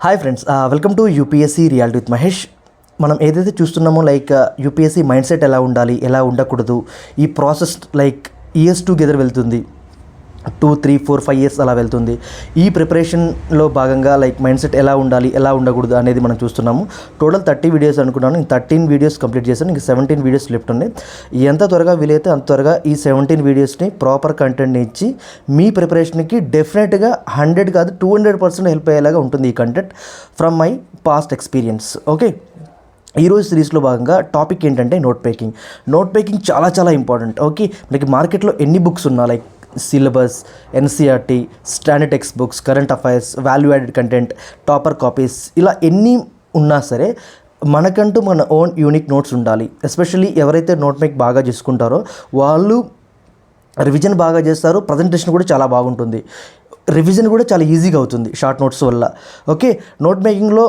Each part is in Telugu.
Hi friends, welcome to UPSC reality with Mahesh. మనం ఏదైతే చూస్తున్నామో యూపీఎస్సీ మైండ్ సెట్ ఎలా ఉండాలి, ఎలా ఉండకూడదు, ఈ ప్రాసెస్ ఇయర్స్ టుగెదర్ వెళ్తుంది. 2, 3, 4, 5 ఇయర్స్ అలా వెళ్తుంది. ఈ ప్రిపరేషన్లో భాగంగా మైండ్ సెట్ ఎలా ఉండాలి, ఎలా ఉండకూడదు అనేది మనం చూస్తున్నాము. టోటల్ 30 వీడియోస్ అనుకున్నాను. నేను 13 వీడియోస్ కంప్లీట్ చేశాను. ఇంక 17 వీడియోస్ లెఫ్ట్ ఉన్నాయి. ఎంత త్వరగా వీలైతే అంత త్వరగా ఈ 17 వీడియోస్ని ప్రాపర్ కంటెంట్ని ఇచ్చి మీ ప్రిపరేషన్కి డెఫినెట్గా 100 కాదు 200% హెల్ప్ అయ్యేలాగా ఉంటుంది ఈ content from my past experience. Okay, ఈరోజు సిరీస్లో భాగంగా టాపిక్ ఏంటంటే నోట్ మేకింగ్ చాలా చాలా ఇంపార్టెంట్. ఓకే, మనకి మార్కెట్లో ఎన్ని బుక్స్ ఉన్నా syllabus, NCERT, standard text books, current affairs, value added content, topper copies, ఇలా ఎన్ని ఉన్నా సరే మనకంటూ మన ఓన్ యూనిక్ నోట్స్ ఉండాలి. ఎస్పెషల్లీ ఎవరైతే నోట్ మేక్ బాగా చేసుకుంటారో వాళ్ళు రివిజన్ బాగా చేస్తారు. ప్రజెంటేషన్ కూడా చాలా బాగుంటుంది. రివిజన్ కూడా చాలా ఈజీగా అవుతుంది షార్ట్ నోట్స్ వల్ల. ఓకే, నోట్ మేకింగ్లో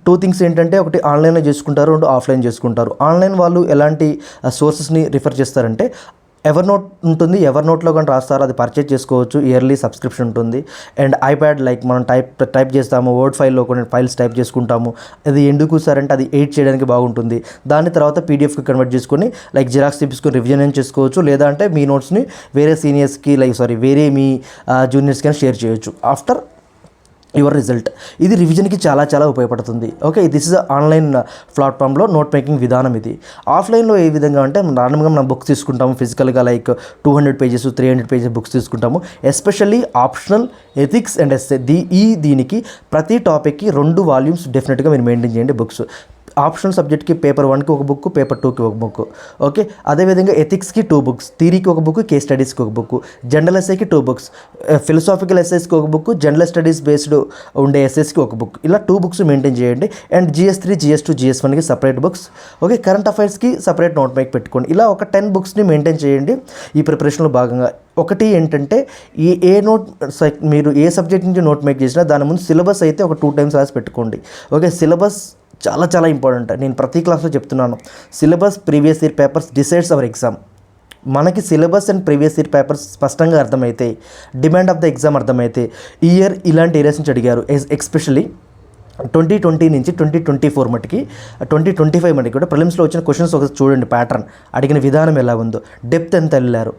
2 థింగ్స్ ఏంటంటే, ఒకటి ఆన్లైన్లో చేసుకుంటారు, 2 ఆఫ్లైన్ చేసుకుంటారు. ఆన్లైన్ వాళ్ళు ఎలాంటి సోర్సెస్ని రిఫర్ చేస్తారంటే ఎవర్ నోట్ ఉంటుంది. ఎవర్ నోట్లో కానీ రాస్తారు, అది పర్చేజ్ చేసుకోవచ్చు. ఇయర్లీ సబ్స్క్రిప్షన్ ఉంటుంది. అండ్ ఐప్యాడ్ మనం టైప్ చేస్తాము, వర్డ్ ఫైల్లో కొన్ని ఫైల్స్ టైప్ చేసుకుంటాము. అది ఎందుకు సార్ అంటే అది ఎడిట్ చేయడానికి బాగుంటుంది. దాని తర్వాత పీడిఎఫ్కి కన్వర్ట్ చేసుకొని జిరాక్స్ తీసుకొని రివిజన్ చేసుకోవచ్చు. లేదా అంటే మీ నోట్స్ని వేరే సీనియర్స్కి వేరే మీ జూనియర్స్కి షేర్ చేయొచ్చు ఆఫ్టర్ యువర్ రిజల్ట్. ఇది రివిజన్కి చాలా చాలా ఉపయోగపడుతుంది. ఓకే, దిస్ ఇస్ ఆన్లైన్ ప్లాట్ఫామ్లో నోట్ మేకింగ్ విధానం. ఇది ఆఫ్లైన్లో ఏ విధంగా అంటే నార్మల్గా మనం బుక్స్ తీసుకుంటాము ఫిజికల్గా 200 పేజెస్ 300 పేజెస్ బుక్స్ తీసుకుంటాము. Especially optional, ethics and essay దీనికి ప్రతి టాపిక్కి 2 వాల్యూమ్స్ డెఫినెట్గా మీరు మెయింటైన్ చేయండి బుక్స్. ఆప్షనల్ సబ్జెక్ట్కి పేపర్ 1కి ఒక బుక్, పేపర్ 2కి ఒక బుక్. ఓకే, అదేవిధంగా ఎథిక్స్కి 2 బుక్స్, థియరీకి ఒక బుక్, కేస్ స్టడీస్కి ఒక బుక్, జనరల్ ఎస్ఏకి 2 బుక్స్, ఫిలసాఫికల్ ఎస్ఏస్కి ఒక బుక్, జనరల్ స్టడీస్ బేస్డ్ ఉండే ఎస్ఏస్కి ఒక బుక్. ఇలా 2 బుక్స్ మెయింటైన్ చేయండి. అండ్ GS3, GS2, GS1కి సపరేట్ బుక్స్. ఓకే, కరెంట్ అఫైర్స్కి సపరేట్ నోట్ మేక్ పెట్టుకోండి. ఇలా ఒక 10 బుక్స్ని మెయింటైన్ చేయండి ఈ ప్రిపరేషన్లో భాగంగా. ఒకటి ఏంటంటే మీరు ఏ సబ్జెక్ట్ నుంచి నోట్ మేక్ చేసినా దాని ముందు సిలబస్ అయితే ఒక 2 టైమ్స్ రాసి పెట్టుకోండి. ఓకే, సిలబస్ చాలా చాలా ఇంపార్టెంట్. నేను ప్రతి క్లాస్లో చెప్తున్నాను, syllabus, previous year papers decides our exam. మనకి syllabus and previous year papers స్పష్టంగా అర్థమైతే, డిమాండ్ ఆఫ్ ద ఎగ్జామ్ అర్థమైతే, ఈ ఇయర్ ఇలాంటి ఏరియాస్ నుంచి అడిగారు, ఎస్పెషల్లీ 2020 నుంచి 2024 మటుకి 2025 మటుకి కూడా ప్రిలిమ్స్లో వచ్చిన క్వశ్చన్స్ ఒకసారి చూడండి. ప్యాటర్న్, అడిగిన విధానం ఎలా ఉందో, డెప్త్ ఎంత వెళ్ళారు.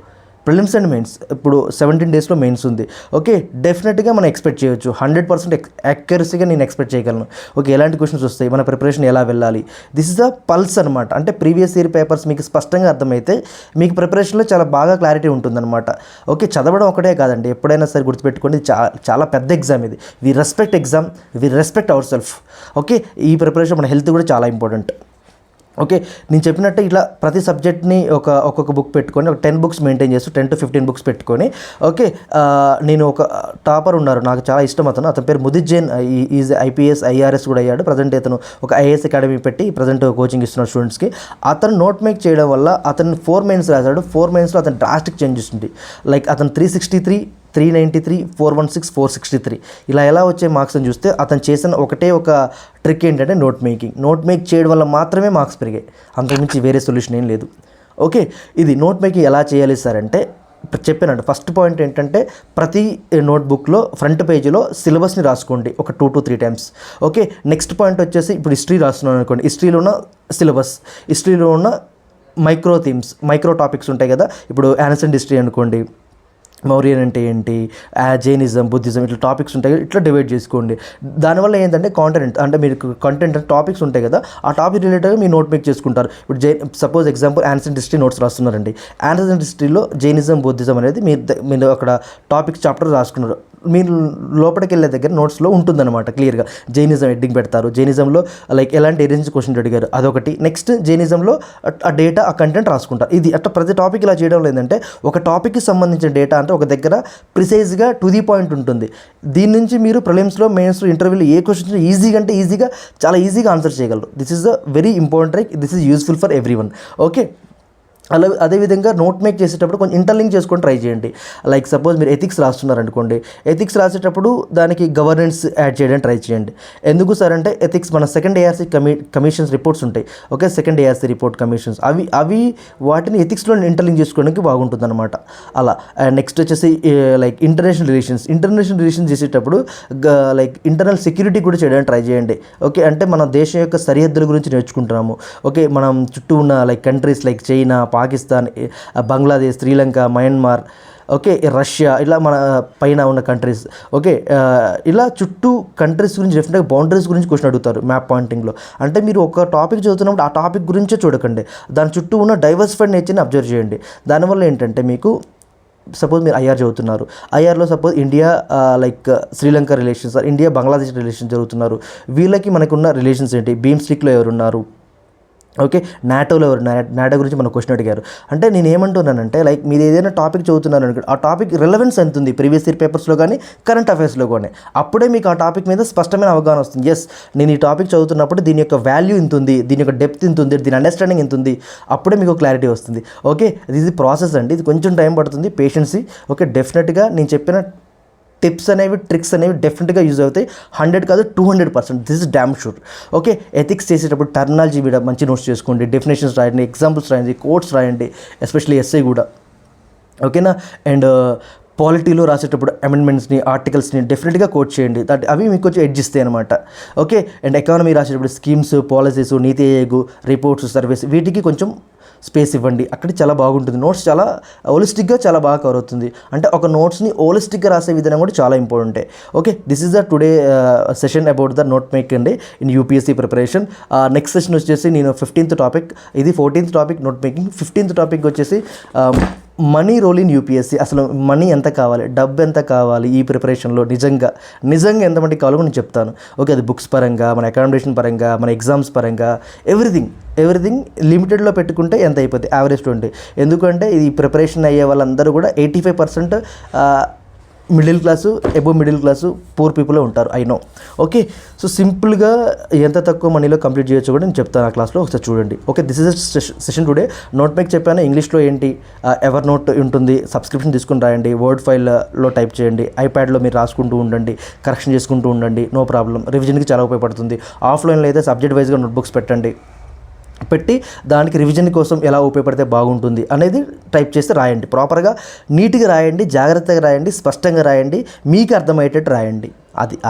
ప్రిలిమ్స్ అండ్ మెయిన్స్ ఇప్పుడు 17 డేస్లో మెయిన్స్ ఉంది. ఓకే, డెఫినెట్గా మనం ఎక్స్పెక్ట్ చేయొచ్చు. 100% యాక్యురసీగా నేను ఎక్స్పెక్ట్ చేయగలను. ఓకే, ఎలాంటి క్వశ్చన్స్ వస్తాయి, మన ప్రిపరేషన్ ఎలా వెళ్ళాలి. దిస్ ఇస్ ద పల్స్ అనమాట. అంటే ప్రీవియస్ ఇయర్ పేపర్స్ మీకు స్పష్టంగా అర్థమైతే మీకు ప్రిపరేషన్లో చాలా బాగా క్లారిటీ ఉంటుందన్నమాట. ఓకే, చదవడం ఒకటే కాదండి, ఎప్పుడైనా సరే గుర్తుపెట్టుకోండి, చాలా పెద్ద ఎగ్జామ్ ఇది. We respect exam, we respect our self. Okay, ఈ ప్రిపరేషన్ మన హెల్త్ కూడా చాలా ఇంపార్టెంట్. ఓకే, నేను చెప్పినట్టు ఇట్లా ప్రతి సబ్జెక్ట్ని ఒక్కొక్క బుక్ పెట్టుకొని ఒక 10 బుక్స్ మెయింటైన్ చేస్తూ 10 to 15 బుక్స్ పెట్టుకొని. ఓకే, నేను ఒక టాపర్ ఉన్నారు, నాకు చాలా ఇష్టం అతని పేరు Mudit Jain. Is IPS IRS కూడా అయ్యాడు. ప్రజెంట్ అతను ఒక IAS అకాడమీ పెట్టి ప్రజెంట్ కోచింగ్ ఇస్తున్నాడు స్టూడెంట్స్కి. అతను నోట్ మేక్ చేయడం వల్ల అతను 4 మెయిన్స్ రాశాడు. 4 మెయిన్స్లో అతను డ్రాస్టిక్ చేంజ్ ఉంది. అతను 363, 393, 416, 463 ఇలా ఎలా వచ్చే మార్క్స్ అని చూస్తే అతను చేసిన ఒక ట్రిక్ ఏంటంటే నోట్ మేక్ చేయడం వల్ల మాత్రమే మార్క్స్ పెరిగాయి. అంతకుమించి వేరే సొల్యూషన్ ఏం లేదు. ఓకే, ఇది నోట్ మేకింగ్ ఎలా చేయాలి సార్ అంటే చెప్పానండి. ఫస్ట్ పాయింట్ ఏంటంటే ప్రతి నోట్బుక్లో ఫ్రంట్ పేజీలో సిలబస్ని రాసుకోండి ఒక 2 to 3 times. Okay, next point వచ్చేసి ఇప్పుడు హిస్టరీ రాస్తున్నాను అనుకోండి, హిస్టరీలో ఉన్న సిలబస్, హిస్టరీలో ఉన్న మైక్రో థీమ్స్, మైక్రో టాపిక్స్ ఉంటాయి కదా. ఇప్పుడు యాన్సెంట్ హిస్టరీ అనుకోండి, మౌర్యన్ అంటే ఏంటి, జైనిజం, బుద్ధిజం, ఇట్లా టాపిక్స్ ఉంటాయి కదా, ఇట్లా డివైడ్ చేసుకోండి. దానివల్ల ఏంటంటే కాంటెంట్ అంటే మీరు కంటెంట్ టాపిక్స్ ఉంటాయి కదా, ఆ టాపిక్ రిలేటెడ్గా మీరు నోట్ మేక్ చేసుకుంటారు. ఇప్పుడు suppose example ancient history notes రాస్తున్నారండి. యాన్సెంట్ హిస్టరీలో జైనిజం, బుద్ధిజం అనేది మీరు అక్కడ టాపిక్ చాప్టర్ రాసుకున్నారు. మీరు లోపలికి వెళ్ళే దగ్గర నోట్స్లో ఉంటుందన్నమాట క్లియర్గా. జైనిజం హెడ్డింగ్ పెడతారు. జైనిజంలో ఎలాంటి ఏరియా నుంచి క్వశ్చన్ అడిగారు అదొకటి. నెక్స్ట్ జైనిజంలో ఆ డేటా, ఆ కంటెంట్ రాసుకుంటారు. ఇది అట్లా ప్రతి టాపిక్ ఇలా చేయడం లేదంటే ఒక టాపిక్కి సంబంధించిన డేటా అంటే ఒక దగ్గర ప్రిసైజ్గా టు ది పాయింట్ ఉంటుంది. దీని నుంచి మీరు ప్రిలిమ్స్లో, మెయిన్స్లో, ఇంటర్వ్యూలో ఏ క్వశ్చన్స్ ఈజీగా చాలా ఈజీగా ఆన్సర్ చేయగలరు. This is a very important trick. This is useful for every one. Okay, అదేవిధంగా నోట్ మేక్ చేసేటప్పుడు కొంచెం ఇంటర్లింక్ చేసుకొని ట్రై చేయండి. లైక్ సపోజ్ మీరు ఎథిక్స్ రాస్తున్నారనుకోండి, ఎథిక్స్ రాసేటప్పుడు దానికి గవర్నెన్స్ యాడ్ చేయడానికి ట్రై చేయండి. ఎందుకు సార్ అంటే ఎథిక్స్ మన సెకండ్ ఏఆర్సీ కమిషన్స్ రిపోర్ట్స్ ఉంటాయి. Okay, second ARC report commissions అవి వాటిని ఎథిక్స్లో ఇంటర్లింక్ చేసుకోవడానికి బాగుంటుంది అనమాట. అలా నెక్స్ట్ వచ్చేసి లైక్ ఇంటర్నేషనల్ రిలేషన్స్ చేసేటప్పుడు లైక్ ఇంటర్నల్ సెక్యూరిటీ కూడా చేయడానికి ట్రై చేయండి. ఓకే, అంటే మన దేశం యొక్క సరిహద్దుల గురించి నేర్చుకుంటున్నాము. ఓకే, మనం చుట్టూ ఉన్న like countries like China, Pakistan, Bangladesh, Sri Lanka, Myanmar, okay, Russia, ఇలా మన పైన ఉన్న కంట్రీస్. ఓకే, ఇలా చుట్టూ కంట్రీస్ గురించి డెఫినెట్గా బౌండరీస్ గురించి క్వశ్చన్ అడుగుతారు మ్యాప్ పాయింటింగ్లో. అంటే మీరు ఒక టాపిక్ చదువుతున్నప్పుడు ఆ టాపిక్ గురించే చూడకండి, దాని చుట్టూ ఉన్న డైవర్సిఫైడ్ నేచర్ని అబ్జర్వ్ చేయండి. దానివల్ల ఏంటంటే మీకు సపోజ్ మీరు ఐఆర్ చదువుతున్నారు, ఐఆర్లో suppose India like Sri Lanka relations, India Bangladesh relations జరుగుతున్నారు. వీళ్ళకి మనకున్న రిలేషన్స్ ఏంటి, బీమ్స్టిక్లో ఎవరున్నారు, ఓకే, నాటోలో ఎవరు, నాటో గురించి మన క్వశ్చన్ అడిగారు. అంటే నేను ఏమంటున్నానంటే లైక్ మీరు ఏదైనా టాపిక్ చదువుతున్నారు అనుకో, ఆ టాపిక్ రిలవెన్స్ ఎంత ఉంది ప్రీవియస్ ఇయర్ పేపర్స్లో కానీ కరెంట్ అఫైర్స్లో కానీ, అప్పుడే మీకు ఆ టాపిక్ మీద స్పష్టమైన అవగాహన వస్తుంది. ఎస్, నేను ఈ టాపిక్ చదువుతున్నప్పుడు దీని యొక్క వాల్యూ ఇంత ఉంది, దీని యొక్క డెప్త్ ఇంత ఉంది, దీని అండర్స్టాండింగ్ ఎంత ఉంది, అప్పుడే మీకు క్లారిటీ వస్తుంది. ఓకే, ఇది ప్రాసెస్ అండి, ఇది కొంచెం టైం పడుతుంది, పేషెన్సీ. ఓకే, డెఫినెట్గా నేను చెప్పిన టిప్స్ అనేవి, ట్రిక్స్ అనేవి డెఫినెట్గా యూజ్ అవుతాయి. 100 కాదు 200%, this is damn sure. Okay, ethics చేసేటప్పుడు టర్మినాలజీ మీద మంచి నోట్స్ చేసుకోండి, డెఫినేషన్స్ రాయండి, ఎగ్జాంపుల్స్ రాయండి, కోట్స్ రాయండి, ఎస్పెషల్లీ ఎస్ఐ కూడా. ఓకేనా, అండ్ పాలిటీలో రాసేటప్పుడు అమెండ్మెంట్స్ని, ఆర్టికల్స్ని డెఫినెట్గా కోట్ చేయండి. అవి మీకు కొంచెం ఎడ్జ్ ఇస్తాయి అనమాట. ఓకే, అండ్ ఎకానమీ రాసేటప్పుడు స్కీమ్స్, పాలసీస్, నీతి ఆయోగ్ రిపోర్ట్స్, సర్వీస్, వీటికి కొంచెం స్పేస్ ఇవ్వండి. అక్కడ చాలా బాగుంటుంది, నోట్స్ చాలా హోలిస్టిక్గా చాలా బాగా కవర్ అవుతుంది. అంటే ఒక నోట్స్ని హోలిస్టిక్గా రాసే విధానం కూడా చాలా important. Okay, this is the today session about the note make అండి in UPSC preparation. Next session వచ్చేసి నేను 15th టాపిక్, ఇది 14th topic note making. 15th topic వచ్చేసి మనీ రోల్ ఇన్ యూపీఎస్సీ. అసలు మనీ ఎంత కావాలి, డబ్బు ఎంత కావాలి ఈ ప్రిపరేషన్లో, నిజంగా ఎంత మంది కావాలో నేను చెప్తాను. ఓకే, అది బుక్స్ పరంగా, మన అకామిడేషన్ పరంగా, మన ఎగ్జామ్స్ పరంగా, ఎవ్రీథింగ్ లిమిటెడ్లో పెట్టుకుంటే ఎంత అయిపోద్ది, యావరేజ్ 20. ఎందుకంటే ఇది ప్రిపరేషన్ అయ్యే వాళ్ళందరూ కూడా 85% middle class, above middle class, poor పీపులే ఉంటారు, ఐ నో. ఓకే, సో సింపుల్గా ఎంత తక్కువ మనీలో కంప్లీట్ చేయొచ్చు కూడా నేను చెప్తాను ఆ క్లాస్లో, ఒకసారి చూడండి. Okay, this is session today. Note make చెప్పాను, ఇంగ్లీష్లో ఏంటి, ఎవర్ నోట్ ఉంటుంది, సబ్స్క్రిప్షన్ తీసుకుని రాయండి, వర్డ్ ఫైల్లో టైప్ చేయండి, ఐప్యాడ్లో మీరు రాసుకుంటూ ఉండండి, కరెక్షన్ చేసుకుంటూ ఉండండి, నో ప్రాబ్లం. రివిజన్కి చాలా ఉపయోగపడుతుంది. ఆఫ్లైన్లో అయితే సబ్జెక్ట్ వైజ్గా నోట్బుక్స్ పెట్టి దానికి రివిజన్ కోసం ఎలా ఉపయోగపడితే బాగుంటుంది అనేది టైప్ చేస్తే రాయండి. ప్రాపర్గా నీట్గా రాయండి, జాగ్రత్తగా రాయండి, స్పష్టంగా రాయండి, మీకు అర్థమయ్యేటట్టు రాయండి.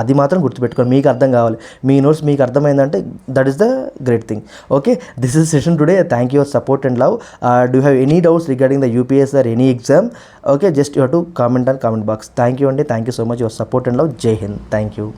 అది మాత్రం గుర్తుపెట్టుకోండి, మీకు అర్థం కావాలి. మీ నోట్స్ మీకు అర్థమైందంటే that is the great thing. Okay, this is session today. Thank you for support and love. Do have any doubts regarding the UPSC or any exam? Okay, just you have to comment on comment box. Thank you అండి, thank you so much your support and love. జై హింద్, థ్యాంక్ యూ.